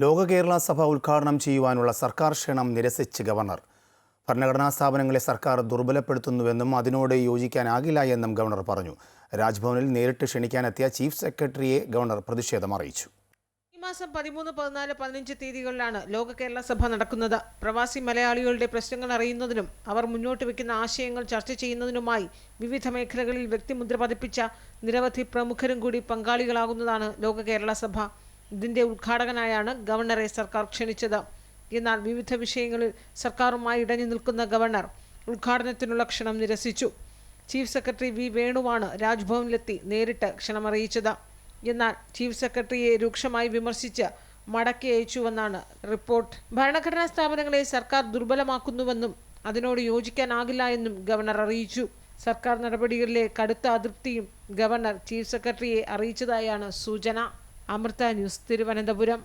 ലോക കേരള സഭ ഉദ്ഘാടനം ചെയ്യുവാനുള്ള സർക്കാർ ക്ഷണം നിരസിച്ച് ഗവർണർ. ഭരണഘടനാ സ്ഥാപനങ്ങളെ സർക്കാർ ദുർബലപ്പെടുത്തുന്നുവെന്നും അതിനോട് യോജിക്കാനാകില്ല എന്നും ഗവർണർ പറഞ്ഞു. രാജ്ഭവനിൽ നേരിട്ട് ക്ഷണിക്കാനെത്തിയ ചീഫ് സെക്രട്ടറിയെ ഗവർണർ പ്രതിഷേധം അറിയിച്ചു. ഈ മാസം 13, 14, 15 തീയതികളിലാണ് ലോക കേരള സഭ നടക്കുന്നത്. പ്രവാസി മലയാളികളുടെ പ്രശ്നങ്ങൾ അറിയുന്നതിനും അവർ മുന്നോട്ട് വയ്ക്കുന്ന ആശയങ്ങൾ ചർച്ച ചെയ്യുന്നതിനുമായി വിവിധ മേഖലകളിൽ വ്യക്തിമുദ്ര പതിപ്പിച്ച നിരവധി പ്രമുഖരും കൂടി പങ്കാളികളാകുന്നതാണ് ലോക കേരള സഭ. ഇതിന്റെ ഉദ്ഘാടകനായാണ് ഗവർണറെ സർക്കാർ ക്ഷണിച്ചത്. എന്നാൽ വിവിധ വിഷയങ്ങളിൽ സർക്കാരുമായി ഇടഞ്ഞു നിൽക്കുന്ന ഗവർണർ ഉദ്ഘാടനത്തിനുള്ള ക്ഷണം നിരസിച്ചു. ചീഫ് സെക്രട്ടറി വി വേണുവാണ് രാജ്ഭവനിലെത്തി നേരിട്ട് ക്ഷണമറിയിച്ചത്. എന്നാൽ ചീഫ് സെക്രട്ടറിയെ രൂക്ഷമായി വിമർശിച്ച് മടക്കി അയച്ചുവെന്നാണ് റിപ്പോർട്ട്. ഭരണഘടനാ സ്ഥാപനങ്ങളെ സർക്കാർ ദുർബലമാക്കുന്നുവെന്നും അതിനോട് യോജിക്കാനാകില്ല എന്നും ഗവർണർ അറിയിച്ചു. സർക്കാർ നടപടികളിലെ കടുത്ത അതൃപ്തിയും ഗവർണർ ചീഫ് സെക്രട്ടറിയെ അറിയിച്ചതായാണ് സൂചന. അമൃത ന്യൂസ്, തിരുവനന്തപുരം.